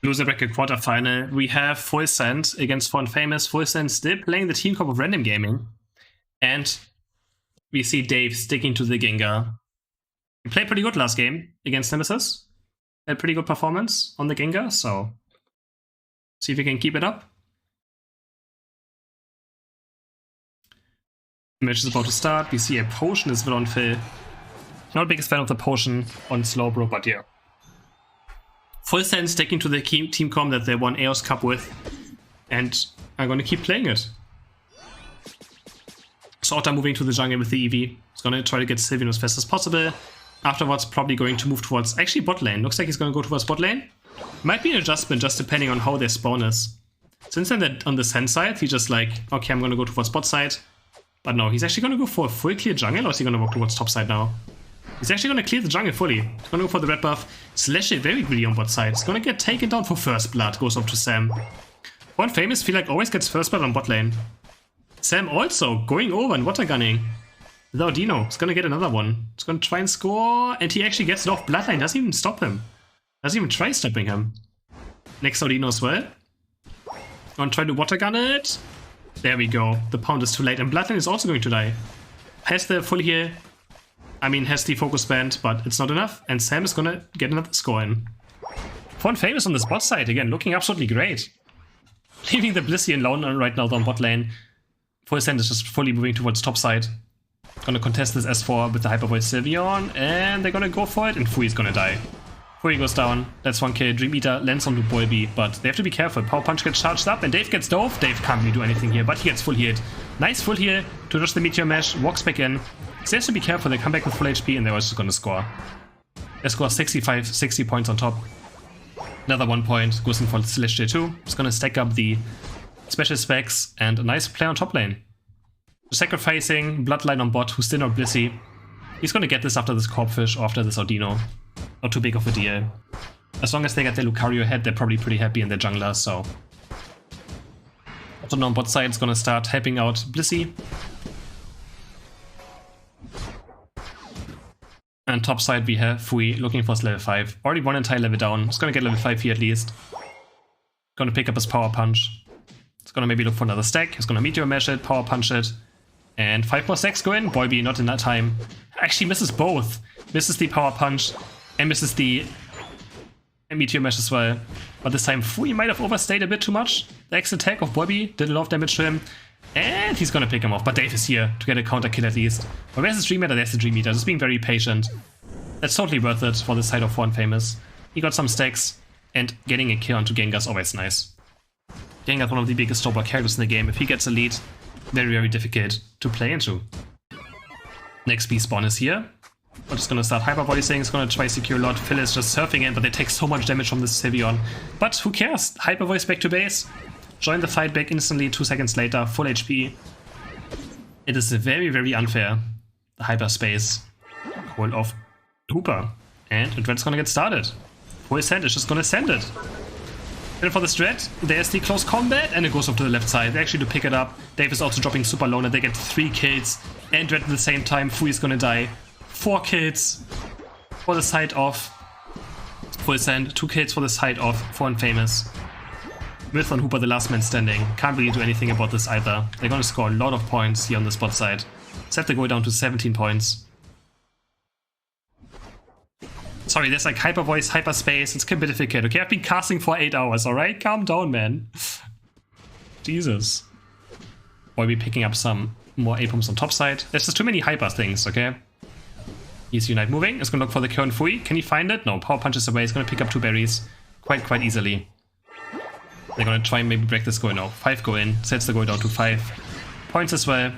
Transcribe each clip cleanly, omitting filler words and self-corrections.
Loser bracket quarterfinal. We have Full Send against Font Famous. Full Send still playing the team comp of Random Gaming. And we see Dave sticking to the Gengar. He played pretty good last game against Nemesis. Had pretty good performance on the Gengar, so see if we can keep it up. The match is about to start. We see a potion as well on Phil. Not the biggest fan of the potion on Slowbro, but yeah. Full Send sticking to the team comp that they won Eos Cup with, and I'm gonna keep playing it. Sorta moving to the jungle with the EV. He's gonna try to get Sylveon as fast as possible. Afterwards, probably going to move towards actually bot lane. Looks like he's gonna go towards bot lane. Might be an adjustment just depending on how their spawn is. Since then on the Send side, he's just like, okay, I'm gonna go towards bot side. But no, he's actually gonna go for a full clear jungle, or is he gonna walk towards top side now? He's actually gonna clear the jungle fully. He's gonna go for the red buff. Slash it very greedy on bot side. He's gonna get taken down for first blood. Goes up to Sam. One Famous feel like always gets first blood on bot lane. Sam also going over and water gunning. Without Dino, he's gonna get another one. He's gonna try and score, and he actually gets it off bloodline. Doesn't even stop him. Doesn't even try stopping him. Next Dino as well. Gonna try to water gun it. There we go. The pound is too late, and bloodline is also going to die. Has the full heal. I mean, has the focus band, but it's not enough. And Sam is gonna get another score in. Font Famous on the bot side again, looking absolutely great. Leaving the Blissey alone right now on bot lane. Full Send is just fully moving towards top side. Gonna contest this S4 with the Hyper Voice Sylveon, and they're gonna go for it, and Fui's gonna die. Fui goes down, that's one kill. Dream Eater lands on the Bolby, but they have to be careful. Power Punch gets charged up, and Dave gets dove. Dave can't really do anything here, but he gets full healed. Nice full heal to dodge the Meteor Mesh, walks back in. So they have to be careful, they come back with full HP, and they're also gonna score. They score 60 points on top. Another 1 point, goes in for Slash J2. He's gonna stack up the special specs, and a nice play on top lane. Sacrificing Bloodline on bot, who's still not Blissey. He's gonna get this after this Corpfish or after this Audino. Not too big of a deal. As long as they get their Lucario ahead, they're probably pretty happy in their jungler, so. Also now on bot side, it's gonna start helping out Blissey. And top side we have Fui looking for his level 5. Already one entire level down. He's gonna get level 5 here at least. Gonna pick up his Power Punch. He's gonna maybe look for another stack. He's gonna Meteor Mash it, Power Punch it. And 5 more stacks go in. Boyby not in that time. Actually misses both. Misses the Power Punch and misses the Meteor Mash as well. But this time Fui might have overstayed a bit too much. The X attack of Boyby did a lot of damage to him. And he's gonna pick him off. But Dave is here to get a counter kill at least. But where's the Dream Eater? There's the Dream Eater. Just being very patient. That's totally worth it for the side of Font Famous. He got some stacks, and getting a kill onto Gengar is always nice. Gengar is one of the biggest top block characters in the game. If he gets a lead, very, very difficult to play into. Next B spawn is here. We're just gonna start hyper voicing. It's gonna try secure a lot. Phil is just surfing in, but they take so much damage from this Sylveon. But who cares? Hyper voice back to base. Join the fight back instantly, 2 seconds later, full HP. It is very, very unfair. The hyperspace call of Hooper. And Dred's gonna get started. Full Send is just gonna send it. And for the Dread, there's the close combat, and it goes off to the left side. They actually do pick it up. Dave is also dropping super low, and they get 3 kills. And Dread at the same time, Fui is gonna die. 4 kills for the side of Full Send, 2 kills for the side of Font Famous. With on Hooper the last man standing. Can't really do anything about this either. They're gonna score a lot of points here on the spot side. Set the goal down to 17 points. Sorry, there's like hyper voice, hyperspace. It's a bit difficult. Okay, I've been casting for 8 hours, alright? Calm down, man. Jesus. Boy, picking up some more A-pumps on top side. There's just too many hyper things, okay? He's Unite moving. He's gonna look for the current Fui. Can he find it? No, Power Punches away. He's gonna pick up 2 berries quite easily. They're gonna try and maybe break this goal. No, 5 go in. Sets the goal down to 5 points as well.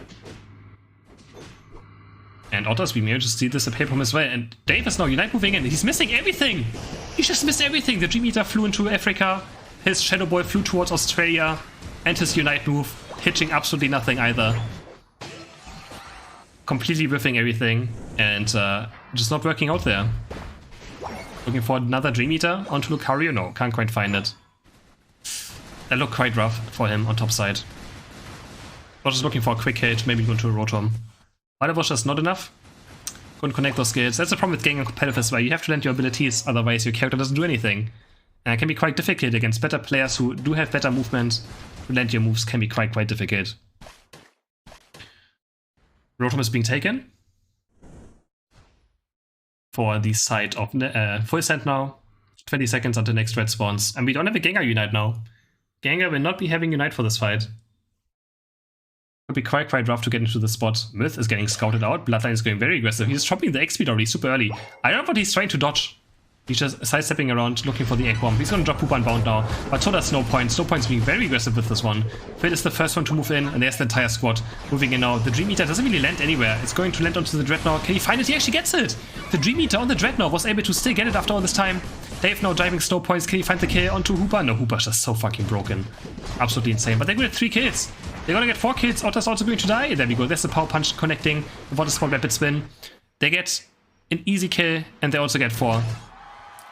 And Otters, we may just see this appear from him as well. And Dave is now Unite moving in. He's missing everything. He just missed everything. The Dream Eater flew into Africa. His Shadow Ball flew towards Australia. And his Unite move, hitching absolutely nothing either. Completely riffing everything. And just not working out there. Looking for another Dream Eater onto Lucario. No, can't quite find it. That looked quite rough for him on top side. I was just looking for a quick hit, maybe go to a Rotom. But it was just not enough. Couldn't connect those skills. That's the problem with Gengar competitive as well. You have to land your abilities, otherwise your character doesn't do anything. And it can be quite difficult against better players who do have better movement. To land your moves can be quite difficult. Rotom is being taken for the side of Full Send now. 20 seconds until next red spawns. And we don't have a Gengar Unite now. Gengar will not be having Unite for this fight. Could be quite rough to get into the spot. Myth is getting scouted out. Bloodline is going very aggressive. He's dropping the X speed already super early. I don't know what he's trying to dodge. He's just sidestepping around, looking for the egg bomb. He's going to drop Hoopa Unbound now, but so does Snowpoint. Snowpoint's being very aggressive with this one. Phil is the first one to move in, and there's the entire squad moving in now. The Dream Eater doesn't really land anywhere. It's going to land onto the Drednaw. Can he find it? He actually gets it! The Dream Eater on the Drednaw was able to still get it after all this time. Dave now driving Snowpoints. Can he find the kill onto Hoopa? No, Hoopa's just so fucking broken. Absolutely insane. But they're going to get 3 kills. They're going to get 4 kills. Otter's also going to die. There we go. There's the Power Punch connecting. The Water Spot Rapid Spin. They get an easy kill, and they also get 4.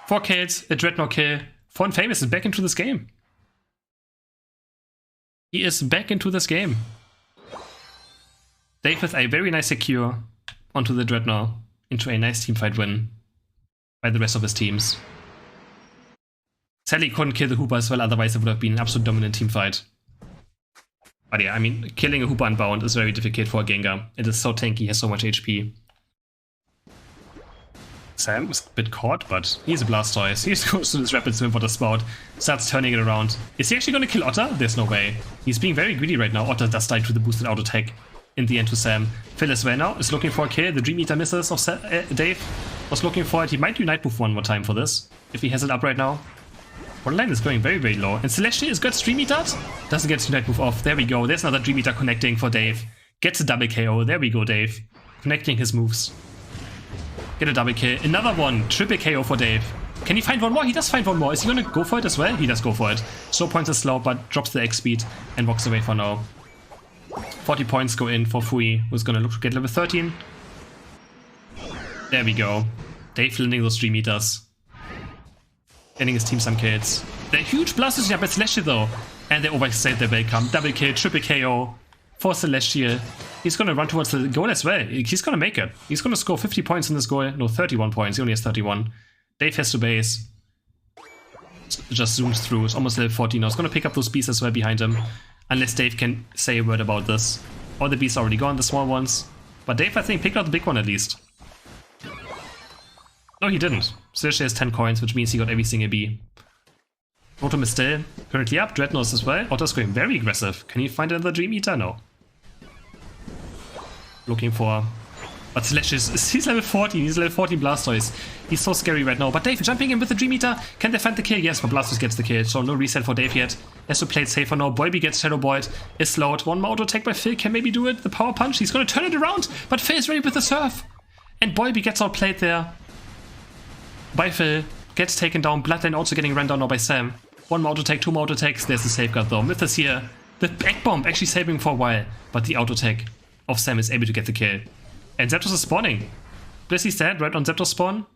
4 kills, a Drednaw kill. Fon Famous is back into this game. He is back into this game. Dave with a very nice secure onto the Drednaw into a nice teamfight win by the rest of his teams. Sadly couldn't kill the Hoopa as well, otherwise it would have been an absolute dominant teamfight. But yeah, I mean, killing a Hoopa Unbound is very difficult for a Gengar. It is so tanky, he has so much HP. Sam is a bit caught, but he's a Blastoise. He just goes to this Rapid Swim for the Spout, starts turning it around. Is he actually going to kill Otter? There's no way. He's being very greedy right now. Otter does die to the boosted auto attack in the end to Sam. Phil as well now is looking for a kill. The Dream Eater misses of Dave. Was looking for it. He might Unite move one more time for this, if he has it up right now. Borderline is going very low. And Celestia is good Dream Eater. Doesn't get Unite move off. There we go. There's another Dream Eater connecting for Dave. Gets a double KO. There we go, Dave. Connecting his moves. Get a double kill. Another one. Triple KO for Dave. Can he find one more? He does find one more. Is he going to go for it as well? He does go for it. So points is slow, but drops the X speed and walks away for now. 40 points go in for Fui, who's going to look to get level 13. There we go. Dave landing those Dream Eaters. Getting his team some kills. They're huge Blastoise up at Celestial though. And they overstayed their welcome. Double kill, triple KO for Celestial. He's going to run towards the goal as well. He's going to make it. He's going to score 50 points in this goal. No, 31 points. He only has 31. Dave has to base. Just zooms through. It's almost level 14 now. He's going to pick up those beasts as well behind him. Unless Dave can say a word about this. All the beasts are already gone, the small ones. But Dave, I think, picked out the big one at least. No, he didn't. Celestial has 10 coins, which means he got every single bee. Rotom is still currently up. Drednaw is as well. Otter's going very aggressive. Can he find another Dream Eater? No. Looking for... But Celestial he's level 14. He's level 14 Blastoise. He's so scary right now. But Dave jumping in with the Dream Eater. Can they find the kill? Yes, but Blastoise gets the kill. So no reset for Dave yet. Has to play it safer now. Boyby gets Shadow Bolt. Is slowed. One more auto attack by Phil. Can maybe do it. The Power Punch. He's going to turn it around. But Phil is ready with the Surf. And Boyby gets outplayed there by Phil. Gets taken down. Bloodline also getting run down now by Sam. One more auto attack. 2 more auto attacks. There's the safeguard though. Myth is here. The Egg Bomb actually saving for a while. But the auto attack of Sam is able to get the kill. And Zapdos is spawning. Blissey's dead right on Zapdos spawn.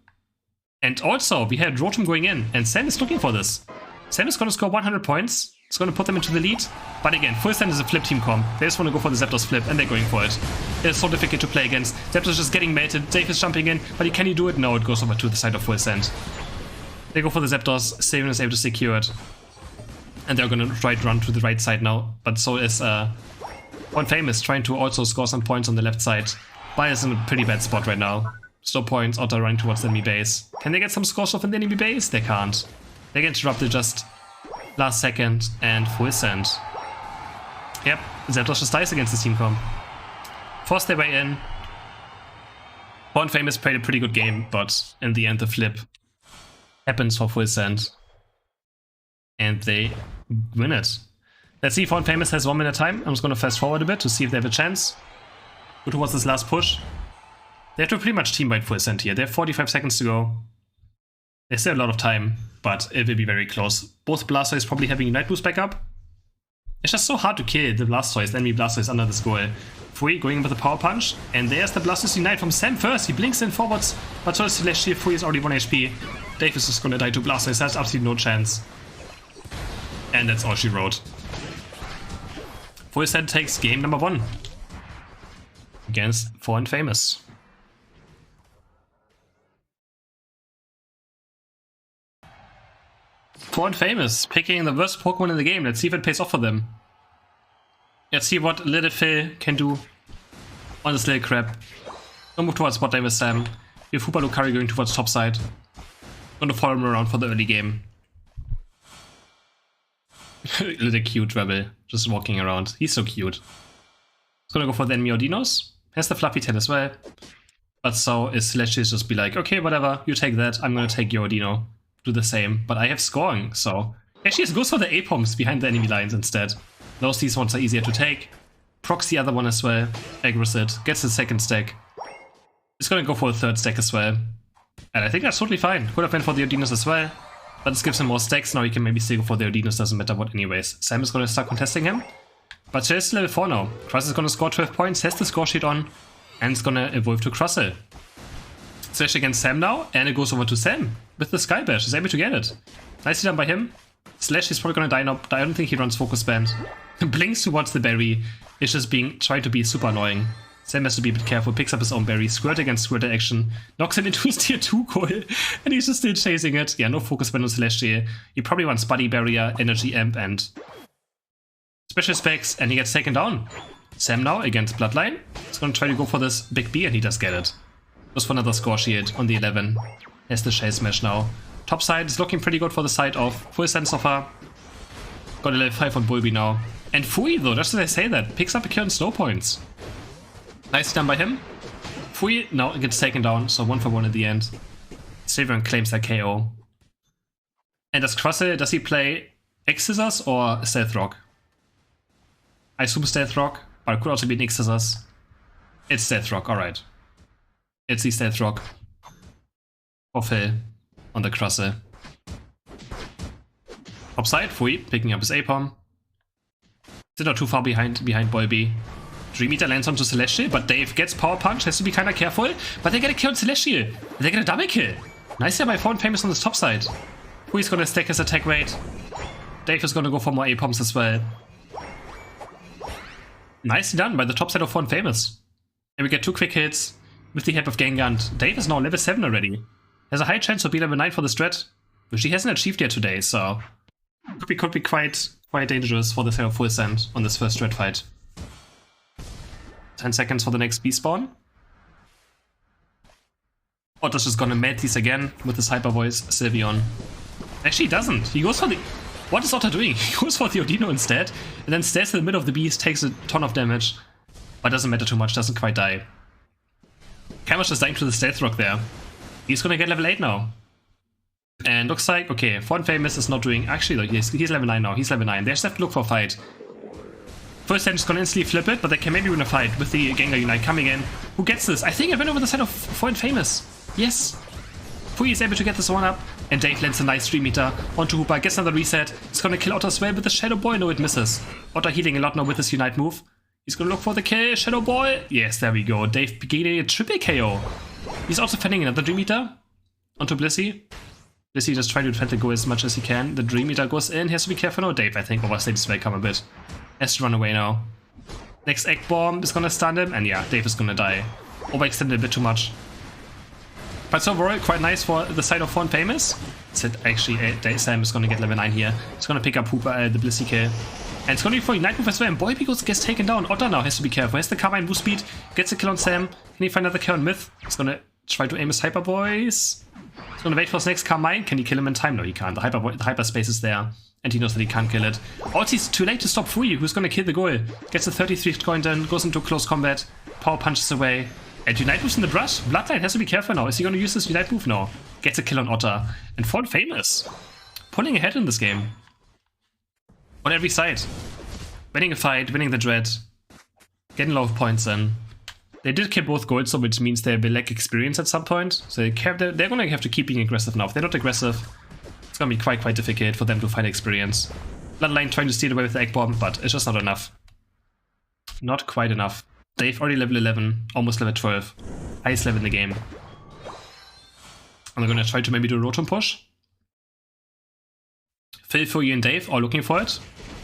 And also, we had Rotom going in. And Sam is looking for this. Sam is going to score 100 points. It's going to put them into the lead. But again, Full Send is a flip team comp. They just want to go for the Zapdos flip, and they're going for it. It's so difficult to play against. Zapdos is just getting melted. Dave is jumping in, but can he do it? No, it goes over to the side of Full Send. They go for the Zapdos. Savion is able to secure it. And they're going to try to run to the right side now. But so is One Famous trying to also score some points on the left side. Bai is in a pretty bad spot right now. Slow points, Otter running towards the enemy base. Can they get some scores off in the enemy base? They can't. They get interrupted just last second and Full Send. Yep, Zapdos just dies against the team comp. Forced their way in. One Famous played a pretty good game, but in the end the flip happens for Full Send. And they win it. Let's see if One Famous has 1 minute time. I'm just going to fast forward a bit to see if they have a chance. Go towards this last push. They have to pretty much team fight Full Send here. They have 45 seconds to go. There's still a lot of time, but it will be very close. Both Blastoise probably having Unite boost back up. It's just so hard to kill the Blastoise, the enemy Blastoise under this goal. Fui going with a Power Punch, and there's the Blastoise Unite from Sam first. He blinks in forwards, but so is Celestial. Fui is already 1 HP. Davis is gonna die to Blastoise, that's absolutely no chance. And that's all she wrote. Full Send takes game number 1. Against One Famous. Four and Famous, picking the worst Pokemon in the game. Let's see if it pays off for them. Let's see what little Phil can do on this little crab. Don't move towards bot lane with Sam. We have Hoopa Lucario going towards top side. Gonna follow him around for the early game. Little cute rebel, just walking around. He's so cute. He's gonna go for the enemy Dinos. Has the fluffy tail as well. But so is Celestial just be like, okay, whatever, you take that, I'm gonna take your Dino. Do the same. But I have scoring, so. Actually, it goes for the A-Poms behind the enemy lines instead. These ones are easier to take. Procs the other one as well. Aggro's it. Gets the second stack. He's gonna go for a third stack as well. And I think that's totally fine. Could have went for the Odinos as well. But this gives him more stacks. Now he can maybe still go for the Odinos, doesn't matter what anyways. Sam is gonna start contesting him. But Chase is level 4 now. Cross is gonna score 12 points, has the score sheet on, and it's gonna evolve to Crossel. Slash against Sam now, and it goes over to Sam with the Sky Bash. He's able to get it. Nicely done by him. Slash is probably gonna die now. I don't think he runs Focus Band. Blinks towards the berry. It's just trying to be super annoying. Sam has to be a bit careful, picks up his own berry, Squirt against Squirtle action, knocks him into his tier 2 goal, and he's just still chasing it. Yeah, no Focus Band on Celestial. He probably wants Buddy Barrier, Energy Amp, and Special Specs, and he gets taken down. Sam now against Bloodline. He's gonna try to go for this Big B, and he does get it. Goes for another score shield on the 11. Has the Shell Smash now. Top side is looking pretty good for the side of Full Send so far. Got a level 5 on Bulby now. And Fui, though, just as I say that, picks up a kill on Snow Points. Nice done by him. Fui now gets taken down, so 1 for 1 at the end. Sylveon claims that KO. And does Crossel, does he play X-Scissors or Stealth Rock? I assume Stealth Rock, but it could also be an X-Scissors. It's Stealth Rock, alright. It's the Stealth Rock. For Phil on the Crossel. Upside, Fui picking up his A-Pom. Still not too far behind Bolby. Dream Eater lands onto Celestial, but Dave gets Power Punch, has to be kinda careful. But they get a kill on Celestial. They get a double kill. Nice here by Four and Famous on this top side. Fui's gonna stack his attack rate. Dave is gonna go for more A-Poms as well. Nicely done by the top side of Four and Famous. And we get 2 quick hits with the help of Gengar. Dave is now level 7 already. Has a high chance to be level 9 for the strat, which he hasn't achieved yet today, so could be quite dangerous for the side of Full Send on this first strat fight. 10 seconds for the next B spawn. Otto's just gonna melt these again with his Hyper Voice Sylveon. Actually, he doesn't. He goes for the... What is Otto doing? He goes for the Odino instead, and then stares in the middle of the beast, takes a ton of damage, but doesn't matter too much, doesn't quite die. Kamash is dying to the Stealth Rock there. He's gonna get level 8 now. And looks like, okay, Four and Famous is not doing... Actually, he's level 9 now. He's level 9. They just have to look for a fight. First Send is gonna instantly flip it, but they can maybe win a fight with the Gengar Unite coming in. Who gets this? I think it went over the side of Four and Famous. Yes. Fui is able to get this one up, and Dave lands a nice 3 meter onto Hoopa, gets another reset. He's gonna kill Otto as well with the Shadow Boy. No, it misses. Otto healing a lot now with his Unite move. He's gonna look for the kill. Shadow Boy. Yes, there we go. Dave getting a triple KO. He's also defending another Dream Eater onto Blissey. Blissey just trying to defend the goal as much as he can. The Dream Eater goes in. He has to be careful now. Dave, I think, overstayed his welcome a bit. Has to run away now. Next Egg Bomb is gonna stun him, and yeah, Dave is gonna die. Overextended a bit too much. But so overall, quite nice for the side of Four and Famous. Actually, Sam is gonna get level 9 here. He's gonna pick up Hoopa, the Blissey kill. And it's gonna be for Unite move as well, and Boy gets taken down. Otter now has to be careful. Has the Carbine boost speed, gets a kill on Sam. Can he find another kill on Myth? He's gonna try to aim his Hyper Voice. He's gonna wait for his next Carmine. Can he kill him in time? No, he can't. The hyperspace is there, and he knows that he can't kill it. Also, it's too late to stop Fui, who's gonna kill the goal. Gets a 33 coin in, goes into close combat, Power Punches away. And Unite moves in the brush. Bloodline has to be careful now. Is he gonna use this Unite move? No. Gets a kill on Otter. And Four and Famous pulling ahead in this game. On every side. Winning a fight, winning the Dread, getting a lot of points in. They did kill both goals, so which means they will lack experience at some point. So they're gonna have to keep being aggressive now. If they're not aggressive, it's gonna be quite difficult for them to find experience. Bloodline trying to steal away with the Egg Bomb, but it's just not enough. Not quite enough. Dave already level 11, almost level 12. Highest level in the game. And they're gonna try to maybe do a Rotom push. Phil, Fui, and Dave are looking for it.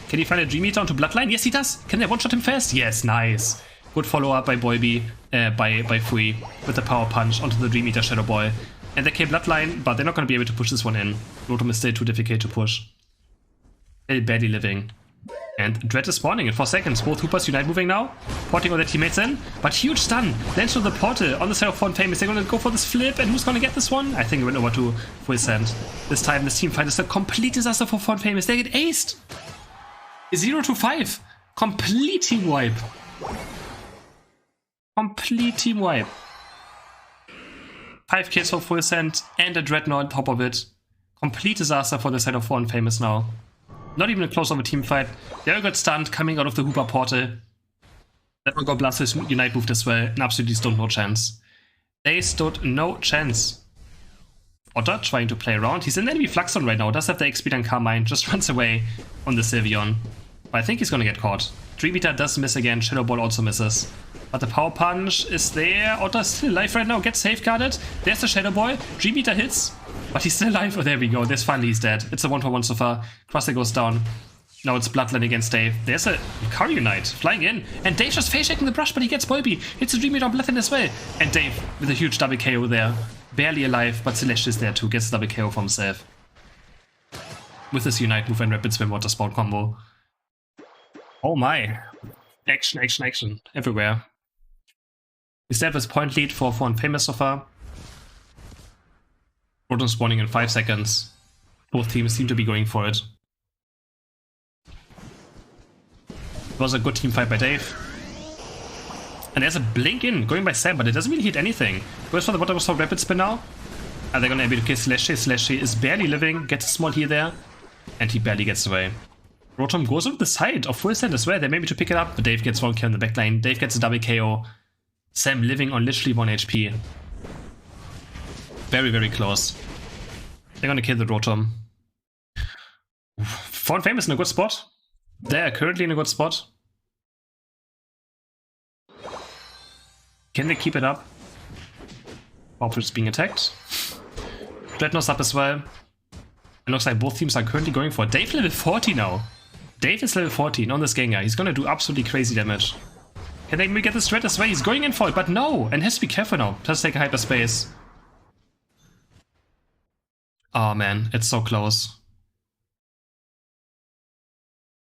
Can he find a Dream Eater onto Bloodline? Yes, he does. Can they one-shot him fast? Yes, nice. Good follow-up by Bolby, by Fui, with the Power Punch onto the Dream Eater Shadow Boy. And they came Bloodline, but they're not going to be able to push this one in. Rotom is still too difficult to push. They're barely living. And Dred is spawning in 4 seconds. Both Hoopers unite moving now. Porting all their teammates in. But huge stun. Lands on the portal on the side of Fallen Famous. They're going to go for this flip. And who's going to get this one? I think it went over to Full Send. This time this team fight is a complete disaster for Fallen Famous. They get aced. 0-5. Complete team wipe. Complete team wipe. 5 kills for Full Send and a Drednaw on top of it. Complete disaster for the side of Fallen Famous now. Not even a close of a team fight. They all got stunned coming out of the Hooper portal. That one got blasted, Unite moved as well, and absolutely stood no chance. They stood no chance. Otter trying to play around. He's in enemy Fluxon right now, does have the XP and Carmine, just runs away on the Sylveon. But I think he's gonna get caught. Dream Eater does miss again, Shadow Ball also misses. But the Power Punch is there. Otter's still alive right now, gets safeguarded. There's the Shadow Ball. Dream Eater hits, but he's still alive. Oh, there we go. There's finally he's dead. It's a 1-for-1 so far. Crosser goes down. Now it's Bloodline against Dave. There's a Curry Unite flying in. And Dave just face checking the brush, but he gets Bolby. Hits a Dream Eater on Bloodline as well. And Dave with a huge double KO there. Barely alive, but Celeste is there too. Gets double KO for himself. With his Unite move and Rapid Swim Water Spout combo. Oh my. Action, action, action. Everywhere. We still have this point lead for Fallen Famous so far. Rotom spawning in 5 seconds. Both teams seem to be going for it. It was a good team fight by Dave. And there's a blink in, going by Sam, but it doesn't really hit anything. Goes for the bottom of Rapid Spin now. Are they gonna be able to kill Celeste? Celeste is barely living, gets a small heal there. And he barely gets away. Rotom goes on the side of Full Send as well. They may be to pick it up, but Dave gets 1 kill in the backline. Dave gets a double KO. Sam living on literally 1 HP. Very, very close. They're gonna kill the Rotom. Fallen Famous in a good spot. They are currently in a good spot. Can they keep it up? Bowfish is being attacked. Drednaw's up as well. It looks like both teams are currently going for it. Dave level 40 now. Dave is level 14 on this Gengar. He's gonna do absolutely crazy damage. Can they maybe get this Dread as well? He's going in for it, but no! And has to be careful now. Just take a hyperspace. Oh man, it's so close.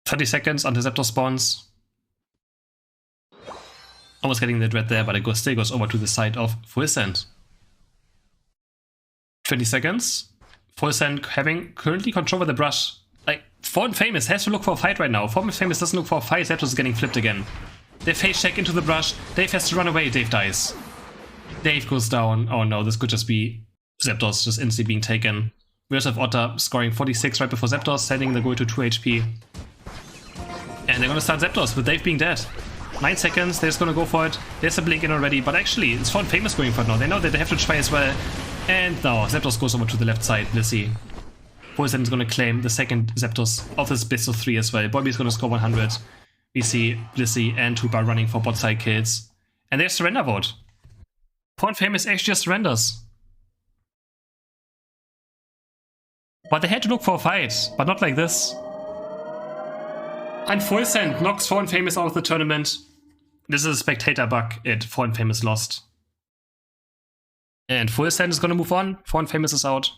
30 seconds until Zapdos spawns. Almost getting the Dread there, but it still goes over to the side of Full Send. 20 seconds. Full Send having currently control of the brush. Like, Fallen Famous has to look for a fight right now. Fallen Famous doesn't look for a fight, Zapdos is getting flipped again. They face check into the brush. Dave has to run away. Dave dies. Dave goes down. Oh no, this could just be Zapdos just instantly being taken. We also have Otter scoring 46 right before Zapdos, sending the goal to 2 HP. And they're gonna start Zapdos with Dave being dead. 9 seconds, they're just gonna go for it. There's a blink in already, but actually, it's Fallen Famous going for it now. They know that they have to try as well. And now, Zapdos goes over to the left side. Let's see. Full Send is gonna claim the second Zapdos of this best of 3 as well. Bobby is gonna score 100. We see Blissey and Tuba running for bot side kills. And there's surrender vote. Fallen Famous actually just surrenders. But they had to look for a fight, but not like this. And Full Send knocks Fallen Famous out of the tournament. This is a spectator bug. Fallen Famous lost. And Full Send is gonna move on. Fallen Famous is out.